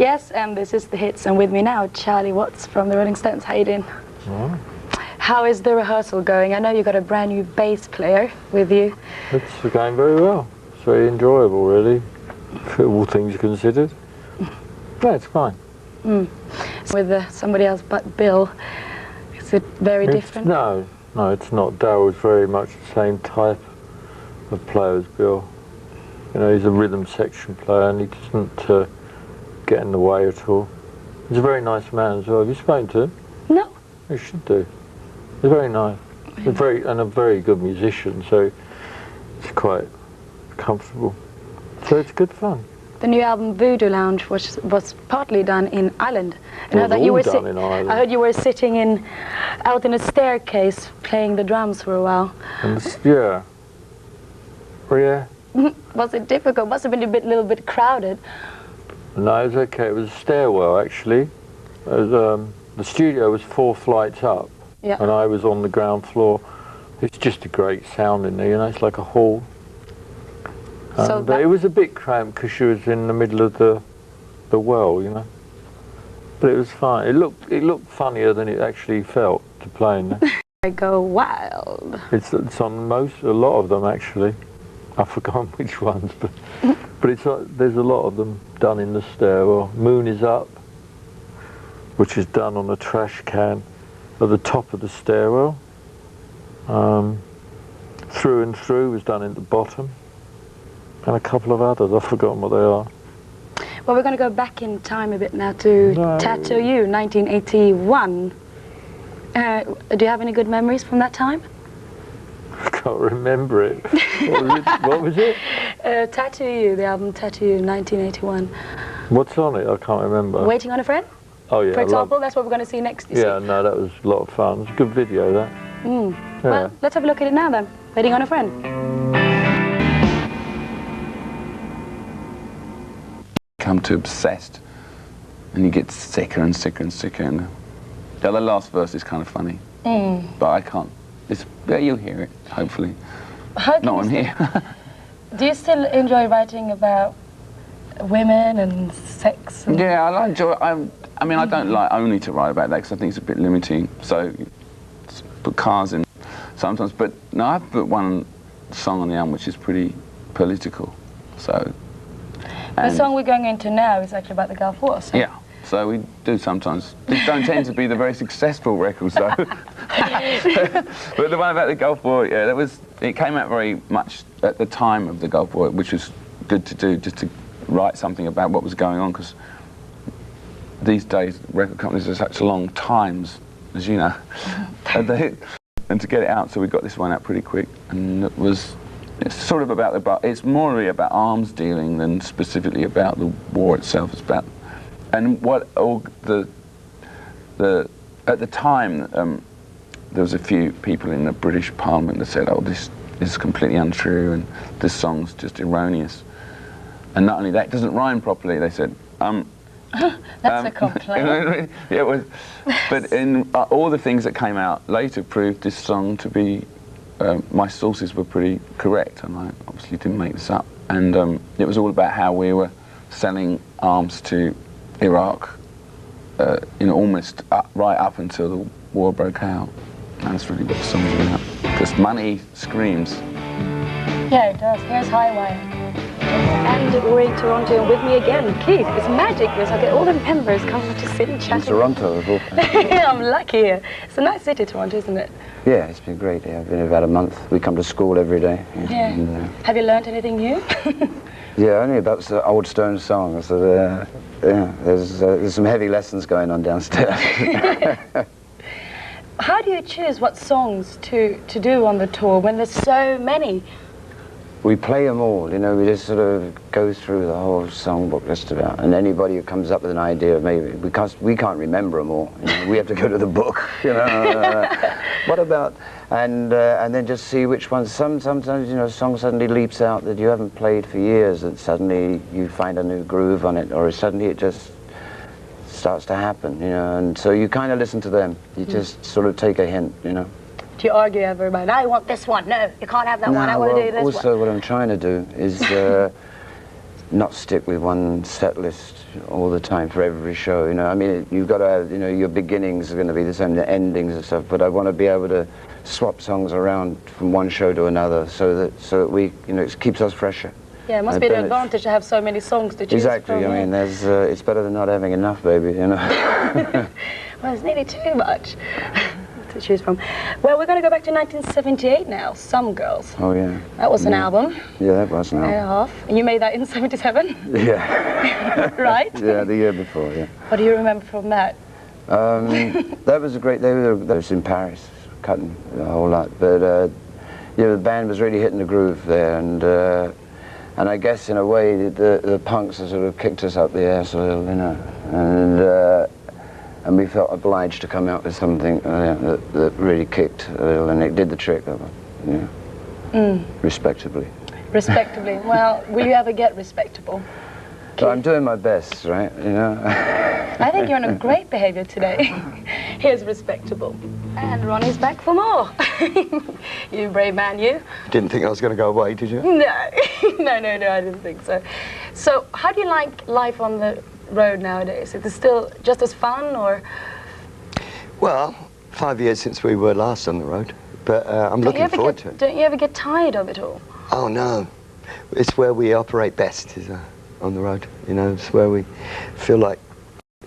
Yes, and this is the hits, and with me now, Charlie Watts from the Rolling Stones. How you doing? Oh. How is the rehearsal going? I know you got a brand new bass player with you. It's going very well. It's very enjoyable, really, all things considered. Yeah, it's fine. With somebody else but Bill, is it very different? No, it's not. Daryl's very much the same type of player as Bill. You know, he's a rhythm section player and he doesn't get in the way at all. He's a very nice man as well. Have you spoken to him? No. You should do. He's very nice. He's a very good musician, so it's quite comfortable. So it's good fun. The new album Voodoo Lounge was partly done in Ireland. It was all done in Ireland. I heard you were sitting out in a staircase playing the drums for a while. Yeah. Yeah. Was it difficult? Must have been a little bit crowded. No, it was okay. It was a stairwell, actually. It was, the studio was 4 flights up, yeah. And I was on the ground floor. It's just a great sound in there, you know, it's like a hall. And, it was a bit cramped because she was in the middle of the well, you know. But it was fine. It looked funnier than it actually felt to play in there. I go wild. It's on a lot of them, actually. I've forgotten which ones, but there's a lot of them done in the stairwell. Moon is Up, which is done on a trash can at the top of the stairwell. Through and Through was done in the bottom, and a couple of others. I've forgotten what they are. Well, we're going to go back in time a bit now to Tattoo You, 1981. Do you have any good memories from that time? I can't remember it. What was it? Tattoo You, the album Tattoo You, 1981. What's on it? I can't remember. Waiting on a Friend? Oh yeah. For example, that's what we're going to see next. Yeah, no, that was a lot of fun. It's a good video, that. Yeah. Well, let's have a look at it now then. Waiting on a Friend. Come to obsessed, and you get sicker and sicker and sicker. And the last verse is kind of funny, but I can't. You'll hear it, hopefully. Not on here. Do you still enjoy writing about women and sex? And yeah, I enjoy. I mean, I don't like only to write about that because I think it's a bit limiting. So, put cars in sometimes. But no, I've put one song on the album which is pretty political. So. The song we're going into now is actually about the Gulf War. So. Yeah. So we do sometimes. These don't tend to be the very successful records, though. But the one about the Gulf War, yeah, it came out very much at the time of the Gulf War, which was good to do, just to write something about what was going on, because these days record companies are such long times, as you know, and to get it out, so we got this one out pretty quick, and it's sort of about it's more really about arms dealing than specifically about the war itself. It's about, and what all at the time there was a few people in the British Parliament that said, oh, this is completely untrue and this song's just erroneous. And not only that, it doesn't rhyme properly, they said. That's a complaint. Yeah, it was, but in all the things that came out later proved this song to be, my sources were pretty correct, and I obviously didn't make this up. And it was all about how we were selling arms to Iraq, you know, almost right up until the war broke out. And that's really what the song's about. Because money screams. Yeah, it does. Here's Highwire. And we're in Toronto, and with me again, Keith. It's magic. There's like all the members coming to sit and chat. In Toronto, of all places. I'm lucky here. It's a nice city, Toronto, isn't it? Yeah, it's been great. Yeah, I've been here about a month. We come to school every day. Yeah. And, have you learned anything new? Yeah, only about the old Stones songs. So, yeah, there's some heavy lessons going on downstairs. How do you choose what songs to do on the tour when there's so many? We play them all, you know, we just sort of go through the whole songbook just about, and anybody who comes up with an idea, maybe, because we can't remember them all, you know, we have to go to the book, you know, what about, and then just see which ones, sometimes, you know, a song suddenly leaps out that you haven't played for years, and suddenly you find a new groove on it, or suddenly it just starts to happen, you know, and so you kind of listen to them, you just sort of take a hint, you know. Do you argue ever about, I want this one, no, you can't have that one, I want to do this one? Also what I'm trying to do is not stick with one set list all the time for every show. You know, I mean, you've got to have, you know, your beginnings are going to be the same, the endings and stuff. But I want to be able to swap songs around from one show to another, so that we, you know, it keeps us fresher. Yeah, it must be an advantage to have so many songs to choose exactly. from. I mean, there's it's better than not having enough, baby. You know. Well, it's nearly too much to choose from. Well, we're going to go back to 1978 now. Some Girls. Oh yeah. That was an album. Yeah, that was an album. And a half. And you made that in '77. Yeah. Right. Yeah, the year before. Yeah. What do you remember from that? That was a great. They was in Paris, cutting a whole lot. But yeah, the band was really hitting the groove there, and I guess in a way the punks sort of kicked us up the ass a little, you know, and we felt obliged to come out with something that really kicked a little, and it did the trick of it, you know, respectably. Respectably. Well, will you ever get respectable? So I'm doing my best, right, you know. I think you're on a great behavior today. Here's respectable. And Ronnie's back for more. You brave man, you. Didn't think I was going to go away, did you? No. No, I didn't think so. So, how do you like life on the road nowadays? Is it still just as fun, or? Well, 5 years since we were last on the road, but I'm looking forward to it. Don't you ever get tired of it all? Oh, no. It's where we operate best, is on the road. You know, it's where we feel like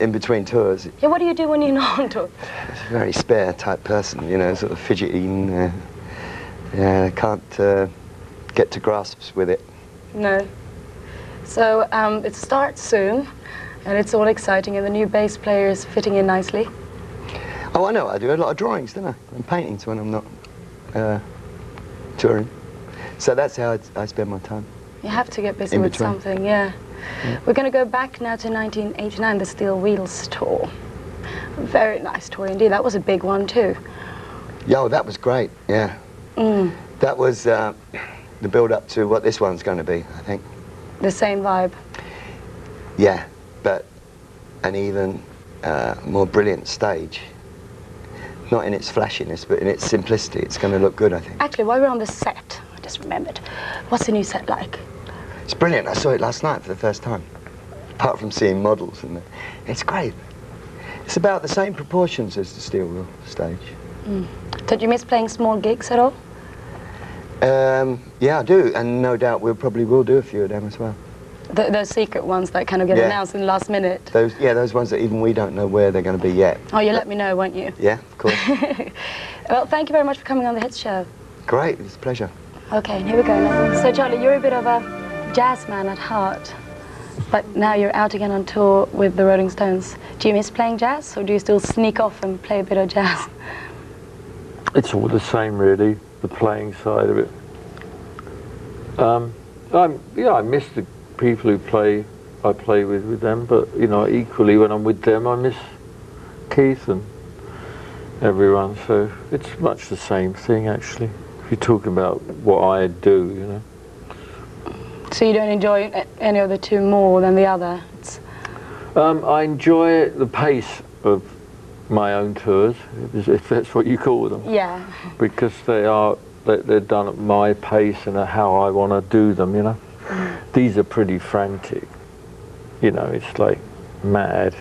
in between tours. Yeah, what do you do when you're not on tour? It's a very spare type person, you know, sort of fidgeting. Yeah, can't get to grasps with it. No. So it starts soon, and it's all exciting, and the new bass player is fitting in nicely. Oh, I know. I do a lot of drawings, don't I? And paintings when I'm not touring. So that's how I spend my time. You have to get busy with something, yeah. We're going to go back now to 1989, the Steel Wheels tour. Very nice tour indeed. That was a big one too. Yo, that was great, yeah. That was the build-up to what this one's going to be, I think. The same vibe? Yeah, but an even more brilliant stage. Not in its flashiness, but in its simplicity. It's going to look good, I think. Actually, while we're on the set, I just remembered. What's the new set like? It's brilliant. I saw it last night for the first time. Apart from seeing models, and it's great. It's about the same proportions as the Steel Wheel stage. Did you miss playing small gigs at all? Yeah, I do, and no doubt we probably will do a few of them as well. Those secret ones that kind of get announced in the last minute? Those ones that even we don't know where they're going to be yet. Oh, you'll let me know, won't you? Yeah, of course. Well, thank you very much for coming on the Hits Show. Great, it's a pleasure. Okay, here we go. So, Charlie, you're a bit of a jazz man at heart, but now you're out again on tour with the Rolling Stones. Do you miss playing jazz, or do you still sneak off and play a bit of jazz? It's all the same, really, the playing side of it. Yeah, I miss the people who I play with them, but, you know, equally when I'm with them, I miss Keith and everyone, so it's much the same thing, actually, if you're talking about what I do, you know. So you don't enjoy any of the two more than the other? I enjoy the pace of my own tours, if that's what you call them. Yeah. Because they're done at my pace and at how I want to do them, you know. These are pretty frantic, you know. It's like mad.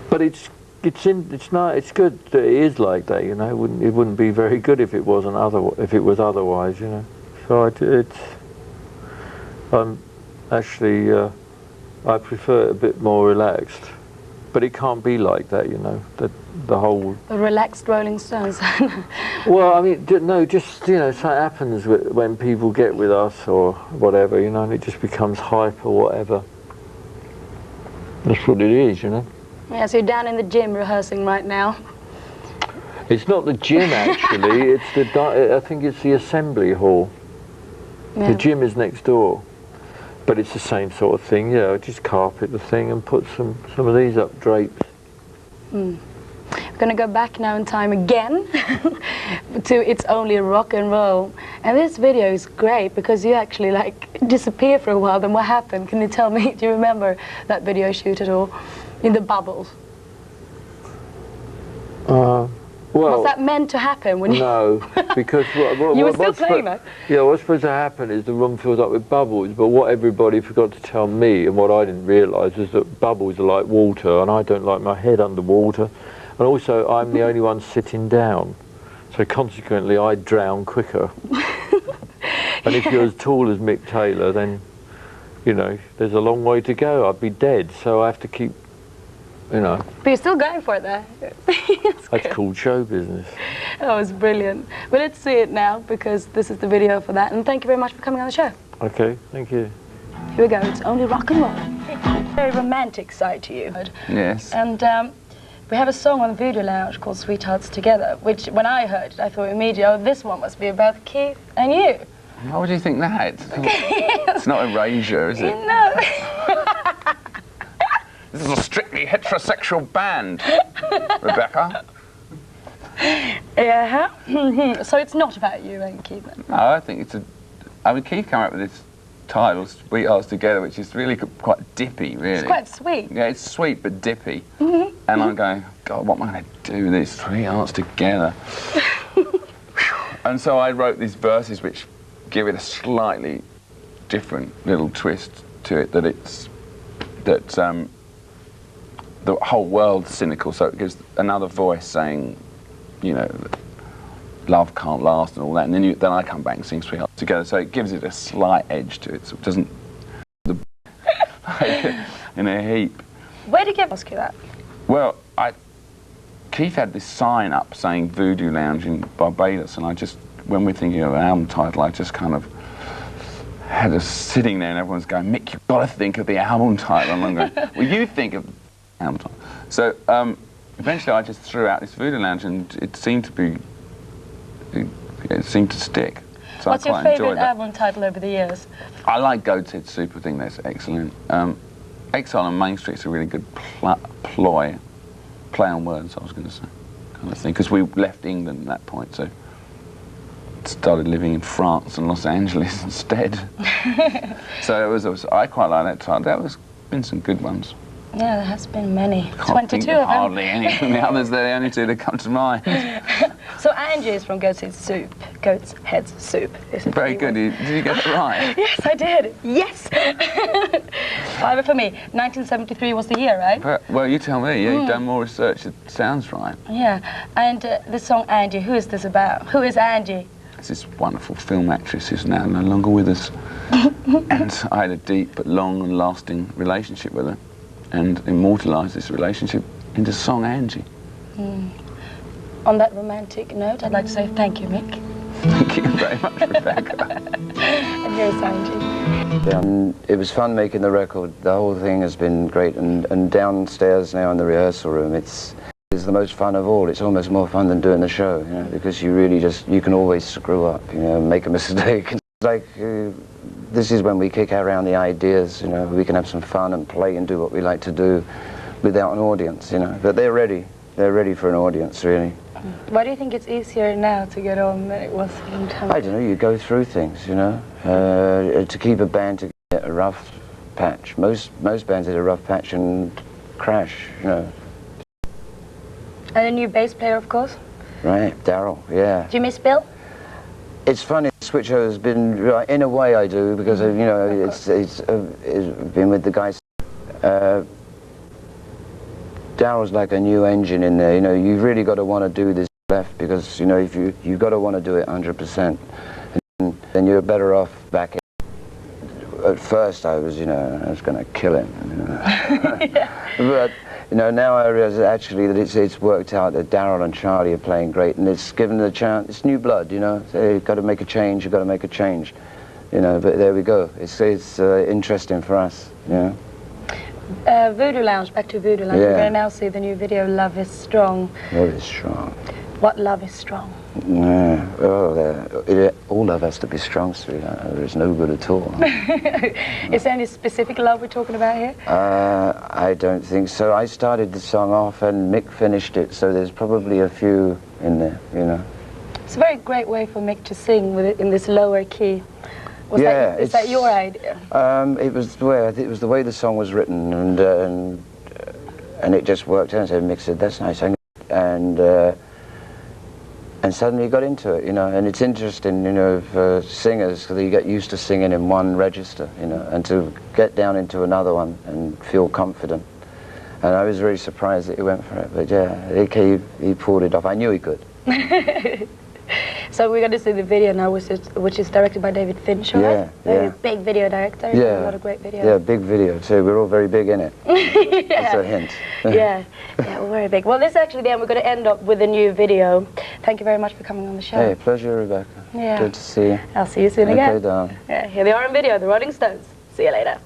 But it's good that it is like that, you know. It wouldn't be very good if it was otherwise, you know. So I'm actually I prefer it a bit more relaxed, but it can't be like that, you know. The whole relaxed Rolling Stones. Well, I mean, no, just, you know, so it happens when people get with us or whatever, you know, and it just becomes hype or whatever. That's what it is, you know. Yeah, so you're down in the gym rehearsing right now. It's not the gym, actually. It's I think it's the assembly hall. Yeah. The gym is next door, but it's the same sort of thing. Yeah, I just carpet the thing and put some of these up drapes. We're going to go back now in time again to It's Only Rock and Roll. And this video is great because you actually like disappear for a while. Then what happened? Can you tell me? Do you remember that video shoot at all? In the bubbles? Well, Well, was that meant to happen when you... No, because You were still playing though. Yeah, what's supposed to happen is the room fills up with bubbles, but what everybody forgot to tell me, and what I didn't realise, is that bubbles are like water, and I don't like my head underwater, and also I'm the only one sitting down, so consequently I drown quicker. And if you're as tall as Mick Taylor, then, you know, there's a long way to go. I'd be dead, so I have to keep, you know. But you're still going for it there. That's called show business. That was brilliant. But let's see it now, because this is the video for that. And thank you very much for coming on the show. Okay, thank you. Here we go. It's only rock and roll. Very romantic side to you. Yes. And we have a song on Voodoo Lounge called Sweethearts Together, which when I heard it, I thought immediately, oh, this one must be about Keith and you. Why would you think that? It's not Erasure, is it? No. This is a strictly heterosexual band, Rebecca. Yeah. So it's not about you and Keith. No, I think it's a... I mean, Keith came up with this title, Sweethearts Together, which is really quite dippy, really. It's quite sweet. Yeah, it's sweet but dippy. And I'm going, God, what am I going to do with this? Sweethearts Together. And so I wrote these verses which give it a slightly different little twist to it, that it's... that the whole world's cynical, so it gives another voice saying, you know, love can't last and all that, and then I come back and sing Sweethearts Together, so it gives it a slight edge to it, so it doesn't in a heap. Where did you ask you that? Well, Keith had this sign up saying Voodoo Lounge in Barbados, and I just, when we're thinking of an album title, I just kind of had us sitting there and everyone's going, Mick, you've got to think of the album title, and I'm going, well, you think of the album title. So eventually I just threw out this Voodoo Lounge, and it seemed to be, it seemed to stick. So What's your favourite album title over the years? I like Goat's Head Soup, I think that's excellent. Exile on Main Street's a really good play on words, I was going to say, kind of thing, because we left England at that point, so started living in France and Los Angeles instead. So it was, I quite like that title. That was been some good ones. Yeah, there has been many. Can't 22 think of them. hardly any of the others. They're the only two that come to mind. So Angie is from Goat's Head Soup. Goat's Head Soup. Very good. Did you get it right? Yes, I did. Yes. 5 for me. 1973 was the year, right? Well, you tell me. Yeah, you've done more research. It sounds right. Yeah. And the song Angie, who is this about? Who is Angie? It's this wonderful film actress who's now no longer with us. And I had a deep but long and lasting relationship with her, and immortalised this relationship into song Angie. On that romantic note, I'd like to say thank you, Mick. Thank you very much, Rebecca. And here's Angie. It was fun making the record. The whole thing has been great, and downstairs now in the rehearsal room, it's the most fun of all. It's almost more fun than doing the show, you know, because you really you can always screw up, you know, make a mistake. It's like, this is when we kick around the ideas, you know, we can have some fun and play and do what we like to do without an audience, you know, but they're ready for an audience, really. Why do you think it's easier now to get on than it was one time? I don't know, you go through things, you know, to keep a band to get a rough patch. Most bands hit a rough patch and crash, you know. And a new bass player, of course. Right, Daryl, yeah. Do you miss Bill? It's funny, Switcher has been, in a way I do, because, you know, it's been with the guys. Daryl's like a new engine in there, you know, you've really got to want to do this left, because, you know, if you've got to want to do it 100%, and then you're better off back in. At first I was, you know, I was going to kill him, you know. Yeah. But, you know, now I realise actually that it's worked out that Daryl and Charlie are playing great, and it's given the chance. It's new blood, you know. So you've got to make a change. You've got to make a change, you know. But there we go. It's interesting for us, you know. Voodoo Lounge. Back to Voodoo Lounge. Yeah. We're going to now see the new video, Love Is Strong. Love is strong. What love is strong? Yeah. Oh, all love has to be strong, sweetheart. There's no good at all. Is there any specific love we're talking about here? I don't think so. I started the song off and Mick finished it, so there's probably a few in there, you know. It's a very great way for Mick to sing with it in this lower key. Is that your idea? It was the way the song was written, and it just worked out. So Mick said, "That's nice," and and suddenly you got into it, you know. And it's interesting, you know, for singers, because you get used to singing in one register, you know, and to get down into another one and feel confident. And I was very surprised that he went for it, but yeah, he pulled it off. I knew he could. So we're going to see the video now, which is directed by David Finch, right? Yeah, Very big video director. Yeah. A lot of great videos. Yeah, big video too. We're all very big in it. Yeah. That's a hint. Yeah, we're very big. Well, this is actually the end. We're going to end up with a new video. Thank you very much for coming on the show. Hey, pleasure, Rebecca. Yeah. Good to see you. I'll see you soon Okay, again. darling. Yeah, here they are in video, the Rolling Stones. See you later.